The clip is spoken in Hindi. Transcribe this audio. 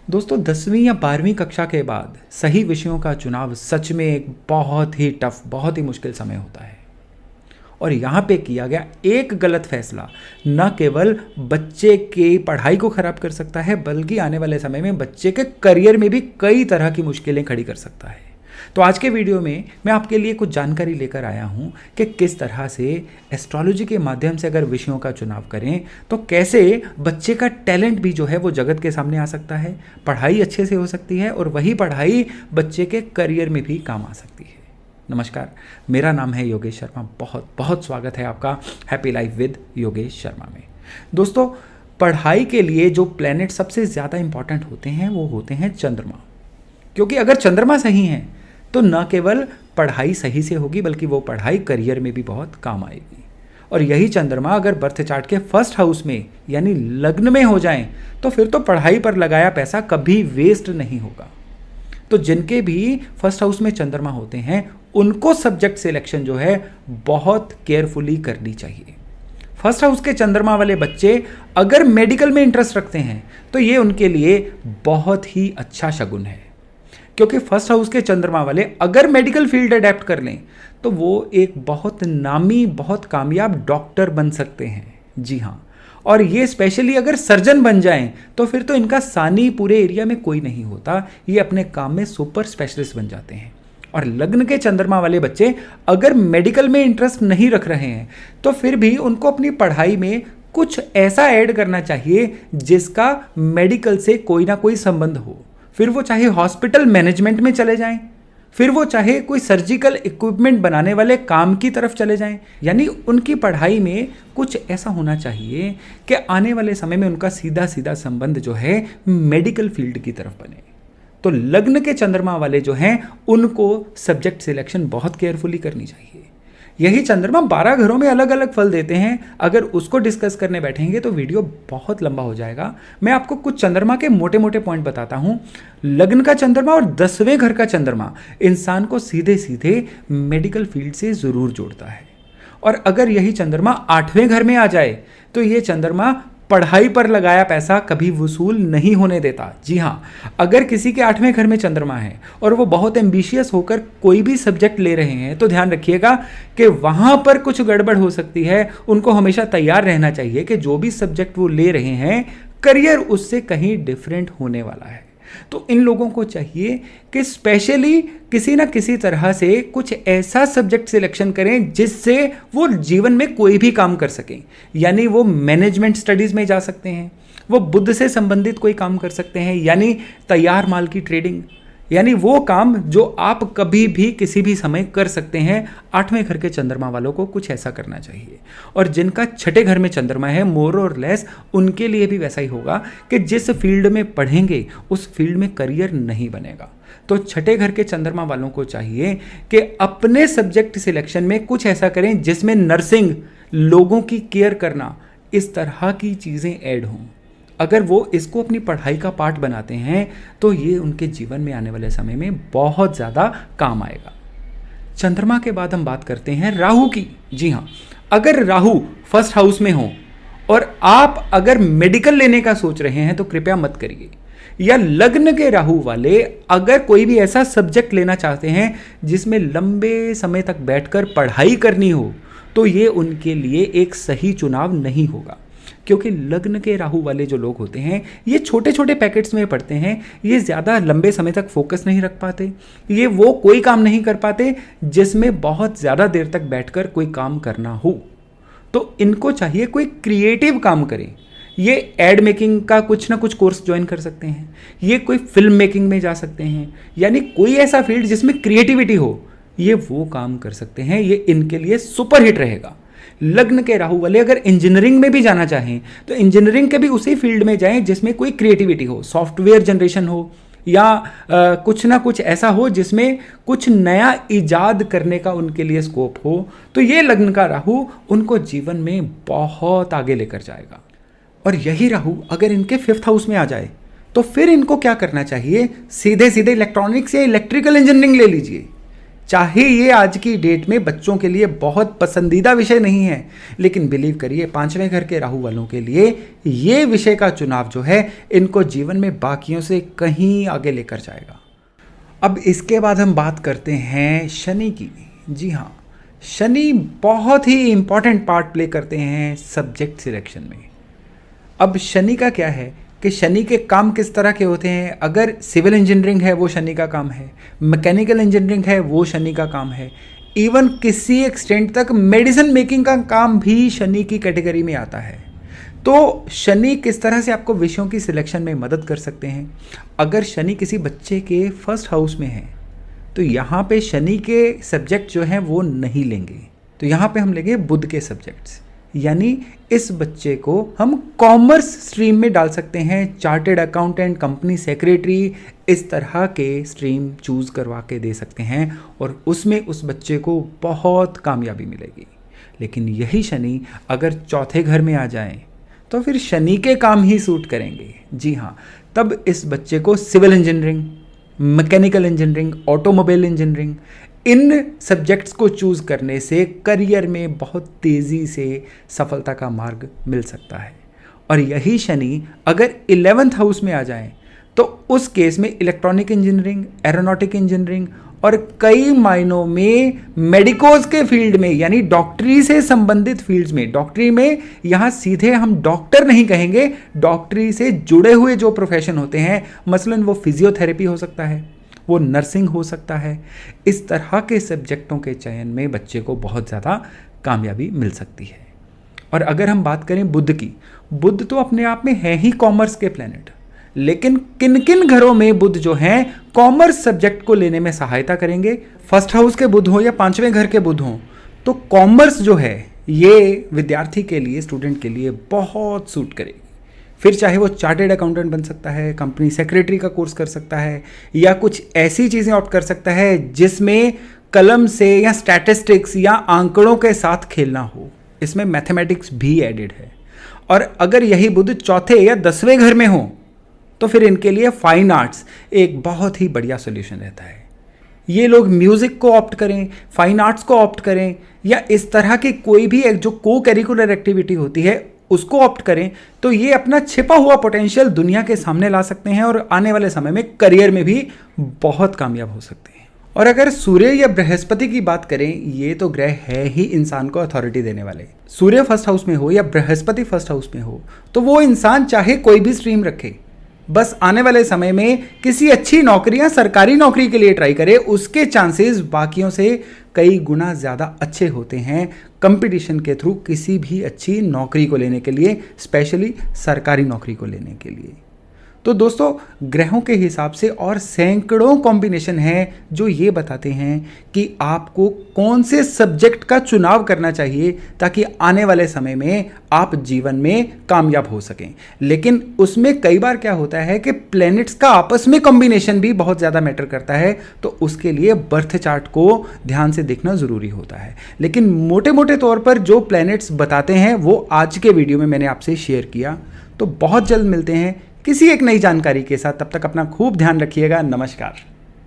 दोस्तों 10वीं या 12वीं कक्षा के बाद सही विषयों का चुनाव सच में एक बहुत ही टफ, बहुत ही मुश्किल समय होता है। और यहाँ पे किया गया एक गलत फैसला न केवल बच्चे की पढ़ाई को खराब कर सकता है, बल्कि आने वाले समय में बच्चे के करियर में भी कई तरह की मुश्किलें खड़ी कर सकता है। तो आज के वीडियो में मैं आपके लिए कुछ जानकारी लेकर आया हूँ कि किस तरह से एस्ट्रोलॉजी के माध्यम से अगर विषयों का चुनाव करें तो कैसे बच्चे का टैलेंट भी जो है वो जगत के सामने आ सकता है, पढ़ाई अच्छे से हो सकती है और वही पढ़ाई बच्चे के करियर में भी काम आ सकती है। नमस्कार, मेरा नाम है योगेश शर्मा। बहुत बहुत स्वागत है आपका happy life with Yogesh Sharma में। दोस्तों, पढ़ाई के लिए जो प्लैनेट सबसे ज़्यादा इंपॉर्टेंट होते हैं वो होते हैं चंद्रमा, क्योंकि अगर चंद्रमा सही हैं तो न केवल पढ़ाई सही से होगी बल्कि वो पढ़ाई करियर में भी बहुत काम आएगी। और यही चंद्रमा अगर बर्थ चार्ट के फर्स्ट हाउस में यानी लग्न में हो जाएं तो फिर तो पढ़ाई पर लगाया पैसा कभी वेस्ट नहीं होगा। तो जिनके भी फर्स्ट हाउस में चंद्रमा होते हैं उनको सब्जेक्ट सिलेक्शन जो है बहुत केयरफुली करनी चाहिए। फर्स्ट हाउस के चंद्रमा वाले बच्चे अगर मेडिकल में इंटरेस्ट रखते हैं तो ये उनके लिए बहुत ही अच्छा शगुन है, क्योंकि फर्स्ट हाउस के चंद्रमा वाले अगर मेडिकल फील्ड अडेप्ट कर लें तो वो एक बहुत नामी, बहुत कामयाब डॉक्टर बन सकते हैं। जी हाँ, और ये स्पेशली अगर सर्जन बन जाएं तो फिर तो इनका सानी पूरे एरिया में कोई नहीं होता, ये अपने काम में सुपर स्पेशलिस्ट बन जाते हैं। और लग्न के चंद्रमा वाले बच्चे अगर मेडिकल में इंटरेस्ट नहीं रख रहे हैं तो फिर भी उनको अपनी पढ़ाई में कुछ ऐसा ऐड करना चाहिए जिसका मेडिकल से कोई ना कोई संबंध हो। फिर वो चाहे हॉस्पिटल मैनेजमेंट में चले जाएं, फिर वो चाहे कोई सर्जिकल इक्विपमेंट बनाने वाले काम की तरफ चले जाएं, यानी उनकी पढ़ाई में कुछ ऐसा होना चाहिए कि आने वाले समय में उनका सीधा सीधा संबंध जो है मेडिकल फील्ड की तरफ बने। तो लग्न के चंद्रमा वाले जो हैं उनको सब्जेक्ट सिलेक्शन बहुत केयरफुली करनी चाहिए। यही चंद्रमा 12 घरों में अलग अलग फल देते हैं। अगर उसको डिस्कस करने बैठेंगे तो वीडियो बहुत लंबा हो जाएगा। मैं आपको कुछ चंद्रमा के मोटे मोटे पॉइंट बताता हूं। लग्न का चंद्रमा और 10वें घर का चंद्रमा इंसान को सीधे सीधे मेडिकल फील्ड से जरूर जोड़ता है। और अगर यही चंद्रमा 8वें घर में आ जाए तो ये चंद्रमा पढ़ाई पर लगाया पैसा कभी वसूल नहीं होने देता। जी हाँ, अगर किसी के 8वें घर में चंद्रमा है और वो बहुत एम्बिशियस होकर कोई भी सब्जेक्ट ले रहे हैं तो ध्यान रखिएगा कि वहाँ पर कुछ गड़बड़ हो सकती है। उनको हमेशा तैयार रहना चाहिए कि जो भी सब्जेक्ट वो ले रहे हैं करियर उससे कहीं डिफरेंट होने वाला है। तो इन लोगों को चाहिए कि स्पेशली किसी ना किसी तरह से कुछ ऐसा सब्जेक्ट सिलेक्शन करें जिससे वो जीवन में कोई भी काम कर सकें। यानी वो मैनेजमेंट स्टडीज़ में जा सकते हैं, वो बुद्ध से संबंधित कोई काम कर सकते हैं, यानी तैयार माल की ट्रेडिंग, यानी वो काम जो आप कभी भी किसी भी समय कर सकते हैं। 8वें घर के चंद्रमा वालों को कुछ ऐसा करना चाहिए। और जिनका 6ठे घर में चंद्रमा है मोर और लेस उनके लिए भी वैसा ही होगा कि जिस फील्ड में पढ़ेंगे उस फील्ड में करियर नहीं बनेगा। तो 6ठे घर के चंद्रमा वालों को चाहिए कि अपने सब्जेक्ट सिलेक्शन में कुछ ऐसा करें जिसमें नर्सिंग, लोगों की केयर करना, इस तरह की चीज़ें ऐड हों। अगर वो इसको अपनी पढ़ाई का पार्ट बनाते हैं तो ये उनके जीवन में आने वाले समय में बहुत ज़्यादा काम आएगा। चंद्रमा के बाद हम बात करते हैं राहु की। जी हाँ, अगर राहु फर्स्ट हाउस में हो और आप अगर मेडिकल लेने का सोच रहे हैं तो कृपया मत करिए। या लग्न के राहु वाले अगर कोई भी ऐसा सब्जेक्ट लेना चाहते हैं जिसमें लंबे समय तक बैठकर पढ़ाई करनी हो तो ये उनके लिए एक सही चुनाव नहीं होगा, क्योंकि लग्न के राहु वाले जो लोग होते हैं ये छोटे छोटे पैकेट्स में पढ़ते हैं। ये ज़्यादा लंबे समय तक फोकस नहीं रख पाते, ये वो कोई काम नहीं कर पाते जिसमें बहुत ज़्यादा देर तक बैठकर कोई काम करना हो। तो इनको चाहिए कोई क्रिएटिव काम करें। ये एड मेकिंग का कुछ ना कुछ कोर्स ज्वाइन कर सकते हैं, ये कोई फिल्म मेकिंग में जा सकते हैं, यानी कोई ऐसा फील्ड जिसमें क्रिएटिविटी हो, ये वो काम कर सकते हैं। ये इनके लिए सुपर हिट रहेगा। लग्न के राहु वाले अगर इंजीनियरिंग में भी जाना चाहें तो इंजीनियरिंग के भी उसी फील्ड में जाएं जिसमें कोई क्रिएटिविटी हो, सॉफ्टवेयर जनरेशन हो या कुछ ना कुछ ऐसा हो जिसमें कुछ नया इजाद करने का उनके लिए स्कोप हो। तो ये लग्न का राहु उनको जीवन में बहुत आगे लेकर जाएगा। और यही राहु अगर इनके 5th हाउस में आ जाए तो फिर इनको क्या करना चाहिए, सीधे सीधे इलेक्ट्रॉनिक्स या इलेक्ट्रिकल इंजीनियरिंग ले लीजिए। चाहे ये आज की डेट में बच्चों के लिए बहुत पसंदीदा विषय नहीं है, लेकिन बिलीव करिए 5वें घर के राहु वालों के लिए ये विषय का चुनाव जो है इनको जीवन में बाकियों से कहीं आगे लेकर जाएगा। अब इसके बाद हम बात करते हैं शनि की। जी हाँ, शनि बहुत ही इंपॉर्टेंट पार्ट प्ले करते हैं सब्जेक्ट सिलेक्शन में। अब शनि का क्या है कि शनि के काम किस तरह के होते हैं। अगर सिविल इंजीनियरिंग है वो शनि का काम है, मैकेनिकल इंजीनियरिंग है वो शनि का काम है, इवन किसी एक्सटेंट तक मेडिसिन मेकिंग का काम भी शनि की कैटेगरी में आता है। तो शनि किस तरह से आपको विषयों की सिलेक्शन में मदद कर सकते हैं। अगर शनि किसी बच्चे के फर्स्ट हाउस में है तो यहाँ पे शनि के सब्जेक्ट जो हैं वो नहीं लेंगे, तो यहाँ पे हम लेंगे बुध के सब्जेक्ट्स। यानी इस बच्चे को हम कॉमर्स स्ट्रीम में डाल सकते हैं, चार्टेड अकाउंटेंट, कंपनी सेक्रेटरी, इस तरह के स्ट्रीम चूज़ करवा के दे सकते हैं और उसमें उस बच्चे को बहुत कामयाबी मिलेगी। लेकिन यही शनि अगर चौथे घर में आ जाएं तो फिर शनि के काम ही सूट करेंगे। जी हाँ, तब इस बच्चे को civil engineering, mechanical engineering, automobile engineering, इन सब्जेक्ट्स को चूज़ करने से करियर में बहुत तेज़ी से सफलता का मार्ग मिल सकता है। और यही शनि अगर 11th हाउस में आ जाए तो उस केस में इलेक्ट्रॉनिक इंजीनियरिंग, एरोनॉटिक इंजीनियरिंग और कई मायनों में मेडिकोज के फील्ड में, यानी डॉक्टरी से संबंधित फील्ड्स में, डॉक्टरी में यहाँ सीधे हम डॉक्टर नहीं कहेंगे, डॉक्टरी से जुड़े हुए जो प्रोफेशन होते हैं, मसलन वो फिजियोथेरेपी हो सकता है, वो नर्सिंग हो सकता है, इस तरह के सब्जेक्टों के चयन में बच्चे को बहुत ज़्यादा कामयाबी मिल सकती है। और अगर हम बात करें बुध की, बुध तो अपने आप में है ही कॉमर्स के प्लैनेट, लेकिन किन किन घरों में बुध जो हैं कॉमर्स सब्जेक्ट को लेने में सहायता करेंगे। फर्स्ट हाउस के बुध हो या 5वें घर के बुध हो, तो कॉमर्स जो है ये विद्यार्थी के लिए, स्टूडेंट के लिए बहुत सूट करेगी। फिर चाहे वो चार्टेड अकाउंटेंट बन सकता है, कंपनी सेक्रेटरी का कोर्स कर सकता है, या कुछ ऐसी चीज़ें ऑप्ट कर सकता है जिसमें कलम से या स्टैटिस्टिक्स या आंकड़ों के साथ खेलना हो, इसमें मैथमेटिक्स भी एडेड है। और अगर यही बुध चौथे या 10वें घर में हो तो फिर इनके लिए फाइन आर्ट्स एक बहुत ही बढ़िया सोल्यूशन रहता है। ये लोग म्यूज़िक को ऑप्ट करें, फाइन आर्ट्स को ऑप्ट करें, या इस तरह की कोई भी एक जो को करिकुलर एक्टिविटी होती है उसको ऑप्ट करें, तो ये अपना छिपा हुआ पोटेंशियल दुनिया के सामने ला सकते हैं और आने वाले समय में करियर में भी बहुत कामयाब हो सकते हैं। और अगर सूर्य या बृहस्पति की बात करें, ये तो ग्रह है ही इंसान को अथॉरिटी देने वाले। सूर्य फर्स्ट हाउस में हो या बृहस्पति फर्स्ट हाउस में हो तो वो इंसान चाहे कोई भी स्ट्रीम रखे, बस आने वाले समय में किसी अच्छी नौकरी या सरकारी नौकरी के लिए ट्राई करे, उसके चांसेस बाकियों से कई गुना ज़्यादा अच्छे होते हैं कंपटीशन के थ्रू किसी भी अच्छी नौकरी को लेने के लिए, स्पेशली सरकारी नौकरी को लेने के लिए। तो दोस्तों, ग्रहों के हिसाब से और सैकड़ों कॉम्बिनेशन हैं जो ये बताते हैं कि आपको कौन से सब्जेक्ट का चुनाव करना चाहिए ताकि आने वाले समय में आप जीवन में कामयाब हो सकें। लेकिन उसमें कई बार क्या होता है कि प्लैनेट्स का आपस में कॉम्बिनेशन भी बहुत ज़्यादा मैटर करता है, तो उसके लिए बर्थ चार्ट को ध्यान से देखना ज़रूरी होता है। लेकिन मोटे मोटे तौर पर जो प्लैनेट्स बताते हैं वो आज के वीडियो में मैंने आपसे शेयर किया। तो बहुत जल्द मिलते हैं किसी एक नई जानकारी के साथ, तब तक अपना खूब ध्यान रखिएगा। नमस्कार।